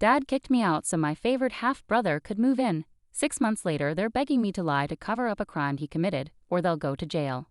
Dad kicked me out so my favorite half-brother could move in. 6 months later, they're begging me to lie to cover up a crime he committed, or they'll go to jail.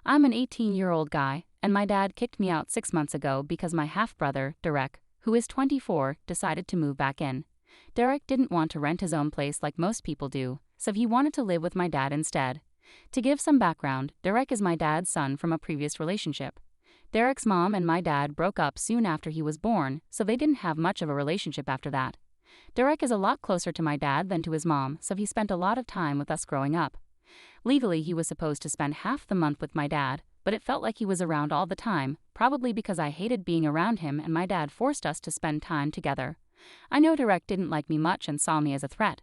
I'm an 18-year-old guy, and my dad kicked me out 6 months ago because my half-brother, Derek, who is 24, decided to move back in. Derek didn't want to rent his own place like most people do, so he wanted to live with my dad instead. To give some background, Derek is my dad's son from a previous relationship. Derek's mom and my dad broke up soon after he was born, so they didn't have much of a relationship after that. Derek is a lot closer to my dad than to his mom, so he spent a lot of time with us growing up. Legally, he was supposed to spend half the month with my dad, but it felt like he was around all the time, probably because I hated being around him and my dad forced us to spend time together. I know Derek didn't like me much and saw me as a threat.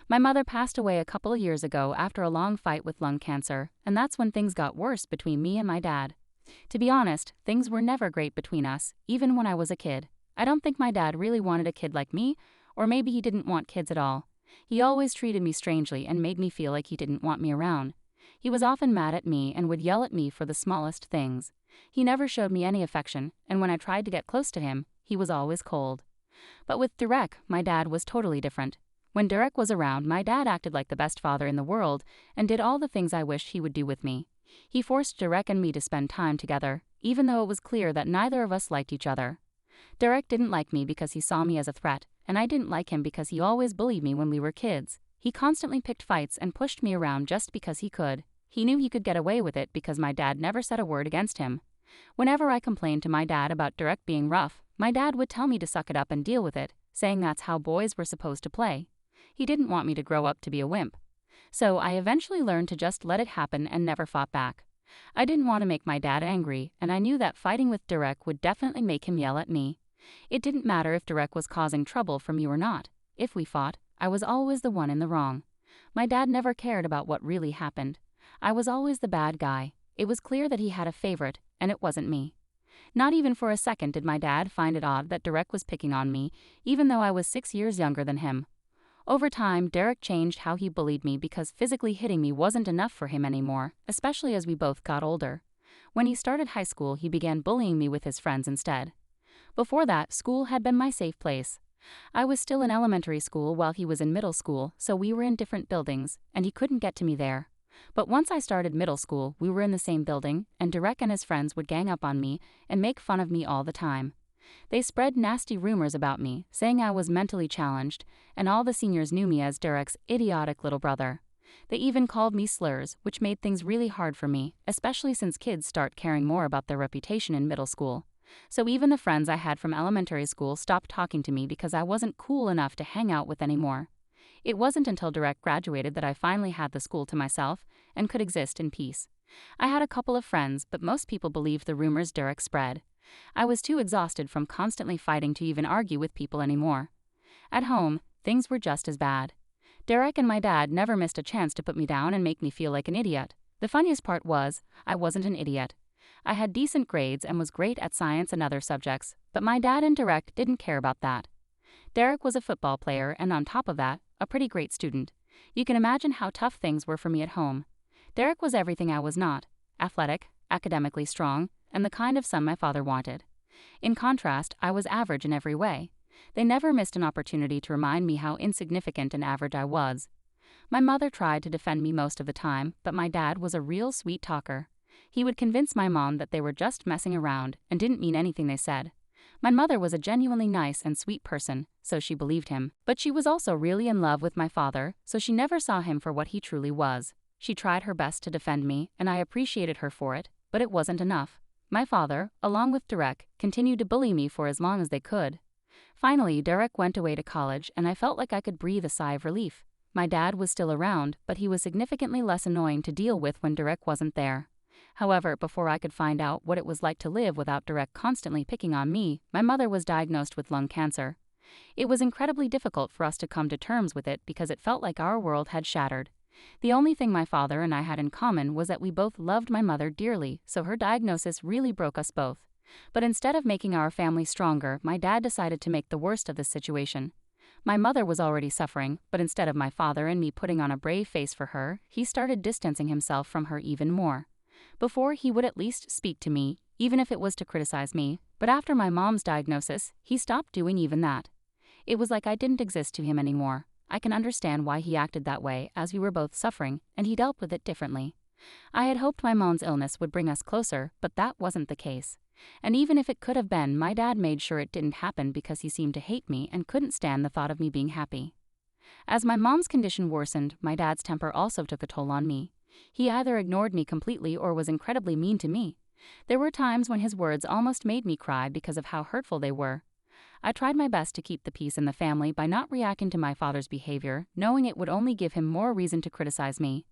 My mother passed away a couple of years ago after a long fight with lung cancer, and that's when things got worse between me and my dad. To be honest, things were never great between us, even when I was a kid. I don't think my dad really wanted a kid like me, or maybe he didn't want kids at all. He always treated me strangely and made me feel like he didn't want me around. He was often mad at me and would yell at me for the smallest things. He never showed me any affection, and when I tried to get close to him, he was always cold. But with Derek, my dad was totally different. When Derek was around, my dad acted like the best father in the world and did all the things I wished he would do with me. He forced Derek and me to spend time together, even though it was clear that neither of us liked each other. Derek didn't like me because he saw me as a threat, and I didn't like him because he always bullied me when we were kids. He constantly picked fights and pushed me around just because he could. He knew he could get away with it because my dad never said a word against him. Whenever I complained to my dad about Derek being rough, my dad would tell me to suck it up and deal with it, saying that's how boys were supposed to play. He didn't want me to grow up to be a wimp. So I eventually learned to just let it happen and never fought back. I didn't want to make my dad angry, and I knew that fighting with Derek would definitely make him yell at me. It didn't matter if Derek was causing trouble for me or not. If we fought, I was always the one in the wrong. My dad never cared about what really happened. I was always the bad guy. It was clear that he had a favorite, and it wasn't me. Not even for a second did my dad find it odd that Derek was picking on me, even though I was 6 years younger than him. Over time, Derek changed how he bullied me because physically hitting me wasn't enough for him anymore, especially as we both got older. When he started high school, he began bullying me with his friends instead. Before that, school had been my safe place. I was still in elementary school while he was in middle school, so we were in different buildings, and he couldn't get to me there. But once I started middle school, we were in the same building, and Derek and his friends would gang up on me and make fun of me all the time. They spread nasty rumors about me, saying I was mentally challenged, and all the seniors knew me as Derek's idiotic little brother. They even called me slurs, which made things really hard for me, especially since kids start caring more about their reputation in middle school. So even the friends I had from elementary school stopped talking to me because I wasn't cool enough to hang out with anymore. It wasn't until Derek graduated that I finally had the school to myself and could exist in peace. I had a couple of friends, but most people believed the rumors Derek spread. I was too exhausted from constantly fighting to even argue with people anymore. At home, things were just as bad. Derek and my dad never missed a chance to put me down and make me feel like an idiot. The funniest part was, I wasn't an idiot. I had decent grades and was great at science and other subjects, but my dad and Derek didn't care about that. Derek was a football player and on top of that, a pretty great student. You can imagine how tough things were for me at home. Derek was everything I was not: athletic, academically strong, and the kind of son my father wanted. In contrast, I was average in every way. They never missed an opportunity to remind me how insignificant and average I was. My mother tried to defend me most of the time, but my dad was a real sweet talker. He would convince my mom that they were just messing around and didn't mean anything they said. My mother was a genuinely nice and sweet person, so she believed him. But she was also really in love with my father, so she never saw him for what he truly was. She tried her best to defend me, and I appreciated her for it, but it wasn't enough. My father, along with Derek, continued to bully me for as long as they could. Finally, Derek went away to college, and I felt like I could breathe a sigh of relief. My dad was still around, but he was significantly less annoying to deal with when Derek wasn't there. However, before I could find out what it was like to live without Derek constantly picking on me, my mother was diagnosed with lung cancer. It was incredibly difficult for us to come to terms with it because it felt like our world had shattered. The only thing my father and I had in common was that we both loved my mother dearly, so her diagnosis really broke us both. But instead of making our family stronger, my dad decided to make the worst of the situation. My mother was already suffering, but instead of my father and me putting on a brave face for her, he started distancing himself from her even more. Before, he would at least speak to me, even if it was to criticize me, but after my mom's diagnosis, he stopped doing even that. It was like I didn't exist to him anymore. I can understand why he acted that way, as we were both suffering, and he dealt with it differently. I had hoped my mom's illness would bring us closer, but that wasn't the case. And even if it could have been, my dad made sure it didn't happen because he seemed to hate me and couldn't stand the thought of me being happy. As my mom's condition worsened, my dad's temper also took a toll on me. He either ignored me completely or was incredibly mean to me. There were times when his words almost made me cry because of how hurtful they were. I tried my best to keep the peace in the family by not reacting to my father's behavior, knowing it would only give him more reason to criticize me.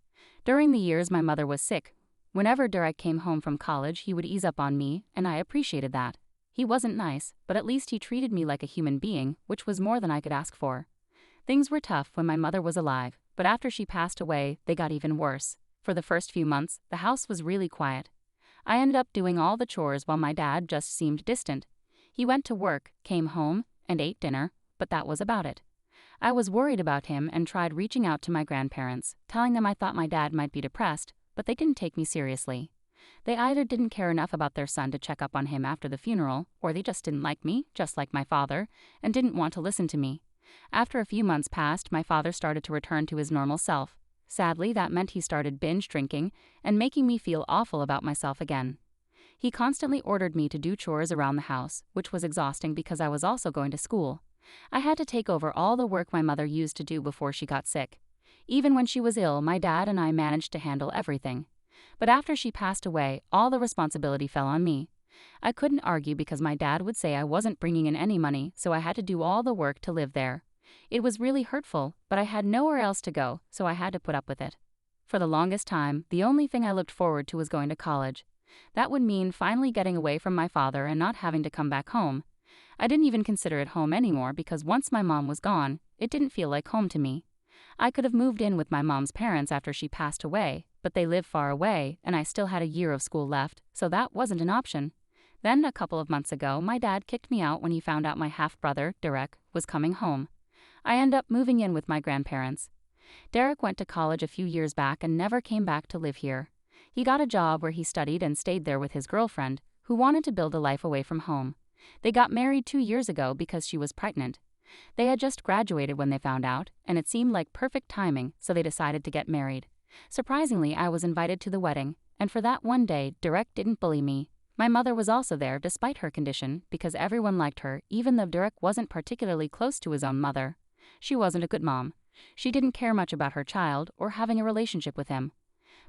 During the years my mother was sick, whenever Derek came home from college, he would ease up on me, and I appreciated that. He wasn't nice, but at least he treated me like a human being, which was more than I could ask for. Things were tough when my mother was alive, but after she passed away, they got even worse. For the first few months, the house was really quiet. I ended up doing all the chores while my dad just seemed distant. He went to work, came home, and ate dinner, but that was about it. I was worried about him and tried reaching out to my grandparents, telling them I thought my dad might be depressed, but they didn't take me seriously. They either didn't care enough about their son to check up on him after the funeral, or they just didn't like me, just like my father, and didn't want to listen to me. After a few months passed, my father started to return to his normal self. Sadly, that meant he started binge drinking and making me feel awful about myself again. He constantly ordered me to do chores around the house, which was exhausting because I was also going to school. I had to take over all the work my mother used to do before she got sick. Even when she was ill, my dad and I managed to handle everything. But after she passed away, all the responsibility fell on me. I couldn't argue because my dad would say I wasn't bringing in any money, so I had to do all the work to live there. It was really hurtful, but I had nowhere else to go, so I had to put up with it. For the longest time, the only thing I looked forward to was going to college. That would mean finally getting away from my father and not having to come back home. I didn't even consider it home anymore because once my mom was gone, it didn't feel like home to me. I could have moved in with my mom's parents after she passed away, but they live far away and I still had a year of school left, so that wasn't an option. Then a couple of months ago, my dad kicked me out when he found out my half-brother, Derek, was coming home. I ended up moving in with my grandparents. Derek went to college a few years back and never came back to live here. He got a job where he studied and stayed there with his girlfriend, who wanted to build a life away from home. They got married 2 years ago because she was pregnant. They had just graduated when they found out, and it seemed like perfect timing, so they decided to get married. Surprisingly, I was invited to the wedding, and for that one day, Derek didn't bully me. My mother was also there despite her condition, because everyone liked her, even though Derek wasn't particularly close to his own mother. She wasn't a good mom. She didn't care much about her child or having a relationship with him.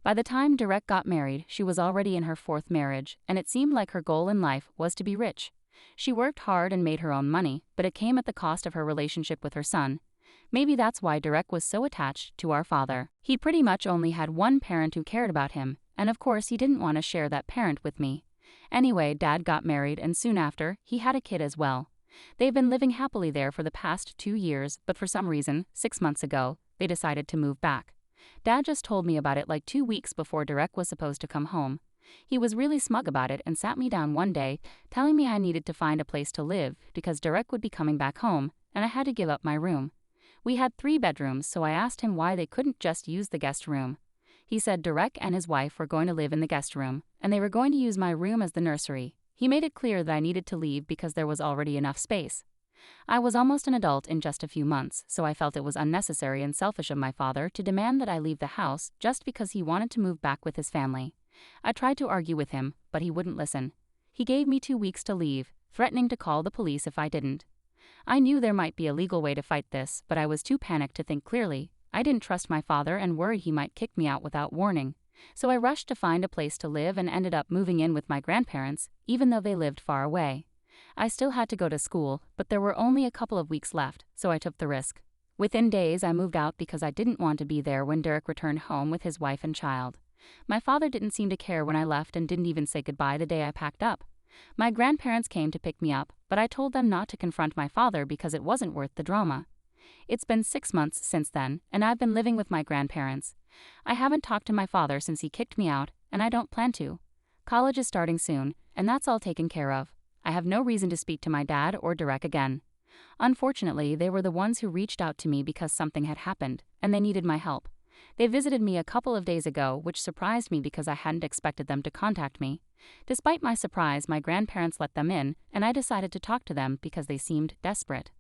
By the time Derek got married, she was already in her 4th marriage, and it seemed like her goal in life was to be rich. She worked hard and made her own money, but it came at the cost of her relationship with her son. Maybe that's why Derek was so attached to our father. He pretty much only had one parent who cared about him, and of course he didn't want to share that parent with me. Anyway, Dad got married, and soon after, he had a kid as well. They've been living happily there for the past 2 years, but for some reason, 6 months ago, they decided to move back. Dad just told me about it like 2 weeks before Derek was supposed to come home. He was really smug about it and sat me down one day, telling me I needed to find a place to live because Derek would be coming back home, and I had to give up my room. We had 3 bedrooms, so I asked him why they couldn't just use the guest room. He said Derek and his wife were going to live in the guest room, and they were going to use my room as the nursery. He made it clear that I needed to leave because there was already enough space. I was almost an adult in just a few months, so I felt it was unnecessary and selfish of my father to demand that I leave the house just because he wanted to move back with his family. I tried to argue with him, but he wouldn't listen. He gave me 2 weeks to leave, threatening to call the police if I didn't. I knew there might be a legal way to fight this, but I was too panicked to think clearly. I didn't trust my father and worried he might kick me out without warning. So I rushed to find a place to live and ended up moving in with my grandparents, even though they lived far away. I still had to go to school, but there were only a couple of weeks left, so I took the risk. Within days, I moved out because I didn't want to be there when Derek returned home with his wife and child. My father didn't seem to care when I left and didn't even say goodbye the day I packed up. My grandparents came to pick me up, but I told them not to confront my father because it wasn't worth the drama. It's been 6 months since then, and I've been living with my grandparents. I haven't talked to my father since he kicked me out, and I don't plan to. College is starting soon, and that's all taken care of. I have no reason to speak to my dad or Derek again. Unfortunately, they were the ones who reached out to me because something had happened, and they needed my help. They visited me a couple of days ago, which surprised me because I hadn't expected them to contact me. Despite my surprise, my grandparents let them in, and I decided to talk to them because they seemed desperate.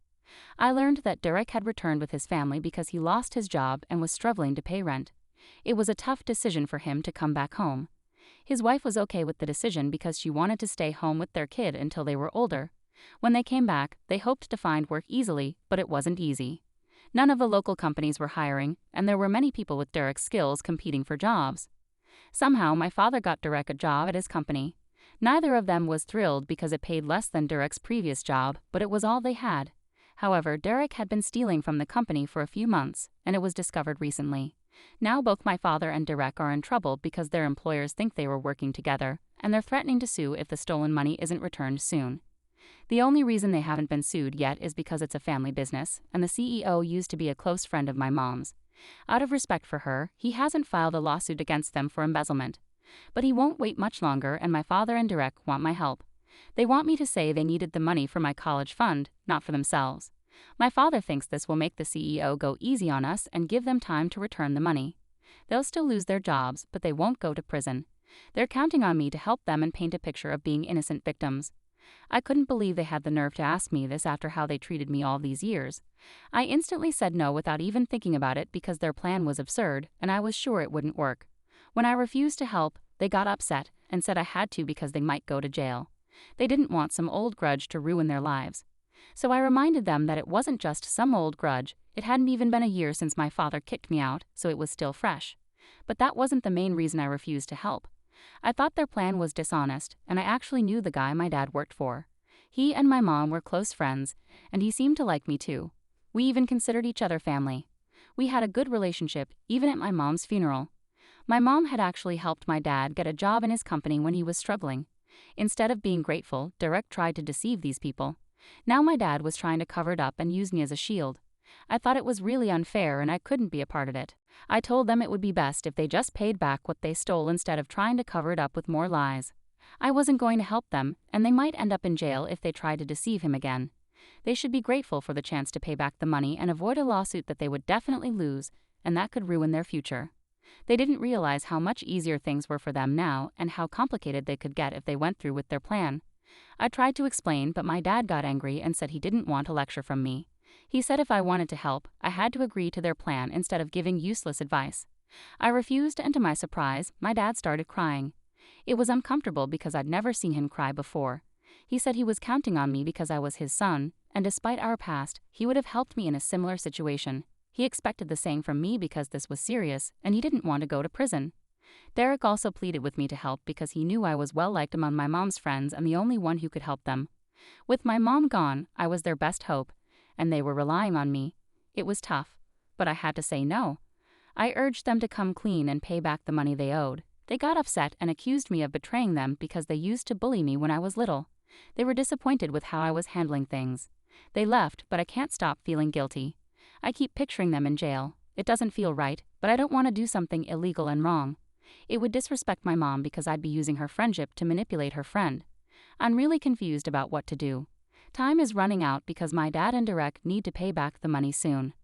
I learned that Derek had returned with his family because he lost his job and was struggling to pay rent. It was a tough decision for him to come back home. His wife was okay with the decision because she wanted to stay home with their kid until they were older. When they came back, they hoped to find work easily, but it wasn't easy. None of the local companies were hiring, and there were many people with Derek's skills competing for jobs. Somehow, my father got Derek a job at his company. Neither of them was thrilled because it paid less than Derek's previous job, but it was all they had. However, Derek had been stealing from the company for a few months, and it was discovered recently. Now both my father and Derek are in trouble because their employers think they were working together, and they're threatening to sue if the stolen money isn't returned soon. The only reason they haven't been sued yet is because it's a family business, and the CEO used to be a close friend of my mom's. Out of respect for her, he hasn't filed a lawsuit against them for embezzlement. But he won't wait much longer, and my father and Derek want my help. They want me to say they needed the money for my college fund, not for themselves. My father thinks this will make the CEO go easy on us and give them time to return the money. They'll still lose their jobs, but they won't go to prison. They're counting on me to help them and paint a picture of being innocent victims. I couldn't believe they had the nerve to ask me this after how they treated me all these years. I instantly said no without even thinking about it because their plan was absurd, and I was sure it wouldn't work. When I refused to help, they got upset and said I had to because they might go to jail. They didn't want some old grudge to ruin their lives. So I reminded them that it wasn't just some old grudge, it hadn't even been a year since my father kicked me out, so it was still fresh. But that wasn't the main reason I refused to help. I thought their plan was dishonest, and I actually knew the guy my dad worked for. He and my mom were close friends, and he seemed to like me too. We even considered each other family. We had a good relationship, even at my mom's funeral. My mom had actually helped my dad get a job in his company when he was struggling. Instead of being grateful, Derek tried to deceive these people. Now my dad was trying to cover it up and use me as a shield. I thought it was really unfair and I couldn't be a part of it. I told them it would be best if they just paid back what they stole instead of trying to cover it up with more lies. I wasn't going to help them, and they might end up in jail if they tried to deceive him again. They should be grateful for the chance to pay back the money and avoid a lawsuit that they would definitely lose, and that could ruin their future. They didn't realize how much easier things were for them now and how complicated they could get if they went through with their plan. I tried to explain, but my dad got angry and said he didn't want a lecture from me. He said if I wanted to help, I had to agree to their plan instead of giving useless advice. I refused, and to my surprise, my dad started crying. It was uncomfortable because I'd never seen him cry before. He said he was counting on me because I was his son, and despite our past, he would have helped me in a similar situation. He expected the same from me because this was serious, and he didn't want to go to prison. Derek also pleaded with me to help because he knew I was well-liked among my mom's friends and the only one who could help them. With my mom gone, I was their best hope, and they were relying on me. It was tough, but I had to say no. I urged them to come clean and pay back the money they owed. They got upset and accused me of betraying them because they used to bully me when I was little. They were disappointed with how I was handling things. They left, but I can't stop feeling guilty. I keep picturing them in jail. It doesn't feel right, but I don't want to do something illegal and wrong. It would disrespect my mom because I'd be using her friendship to manipulate her friend. I'm really confused about what to do. Time is running out because my dad and Derek need to pay back the money soon.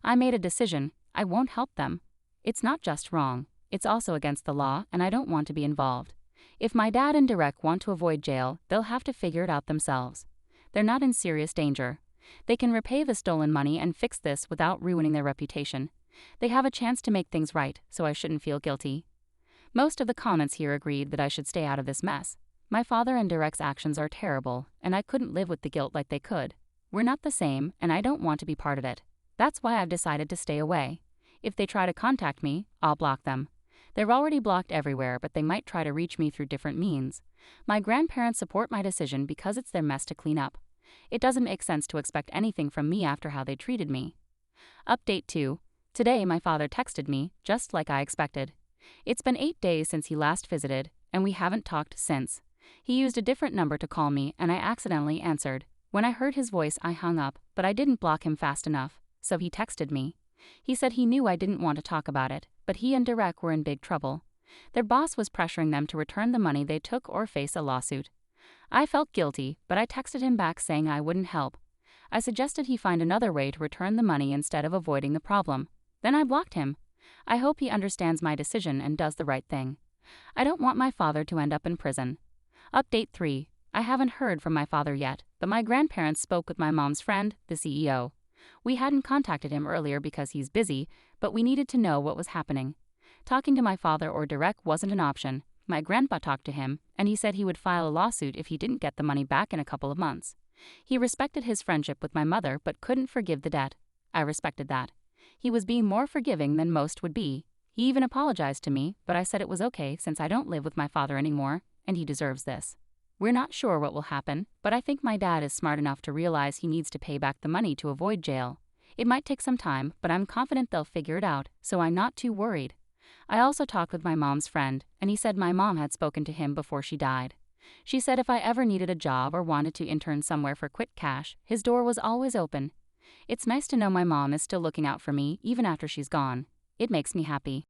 I made a decision. I won't help them. It's not just wrong. It's also against the law, and I don't want to be involved. If my dad and Derek want to avoid jail, they'll have to figure it out themselves. They're not in serious danger. They can repay the stolen money and fix this without ruining their reputation. They have a chance to make things right, so I shouldn't feel guilty. Most of the comments here agreed that I should stay out of this mess. My father and Derek's actions are terrible, and I couldn't live with the guilt like they could. We're not the same, and I don't want to be part of it. That's why I've decided to stay away. If they try to contact me, I'll block them. They're already blocked everywhere, but they might try to reach me through different means. My grandparents support my decision because it's their mess to clean up. It doesn't make sense to expect anything from me after how they treated me. Update 2. Today my father texted me, just like I expected. It's been 8 days since he last visited, and we haven't talked since. He used a different number to call me, and I accidentally answered. When I heard his voice, I hung up, but I didn't block him fast enough, so he texted me. He said he knew I didn't want to talk about it, but he and Derek were in big trouble. Their boss was pressuring them to return the money they took or face a lawsuit. I felt guilty, but I texted him back saying I wouldn't help. I suggested he find another way to return the money instead of avoiding the problem. Then I blocked him. I hope he understands my decision and does the right thing. I don't want my father to end up in prison. Update 3. I haven't heard from my father yet, but my grandparents spoke with my mom's friend, the CEO. We hadn't contacted him earlier because he's busy, but we needed to know what was happening. Talking to my father or direct wasn't an option. My grandpa talked to him, and he said he would file a lawsuit if he didn't get the money back in a couple of months. He respected his friendship with my mother but couldn't forgive the debt. I respected that. He was being more forgiving than most would be. He even apologized to me, but I said it was okay since I don't live with my father anymore, and he deserves this. We're not sure what will happen, but I think my dad is smart enough to realize he needs to pay back the money to avoid jail. It might take some time, but I'm confident they'll figure it out, so I'm not too worried. I also talked with my mom's friend, and he said my mom had spoken to him before she died. She said if I ever needed a job or wanted to intern somewhere for quick cash, his door was always open. It's nice to know my mom is still looking out for me even after she's gone. It makes me happy.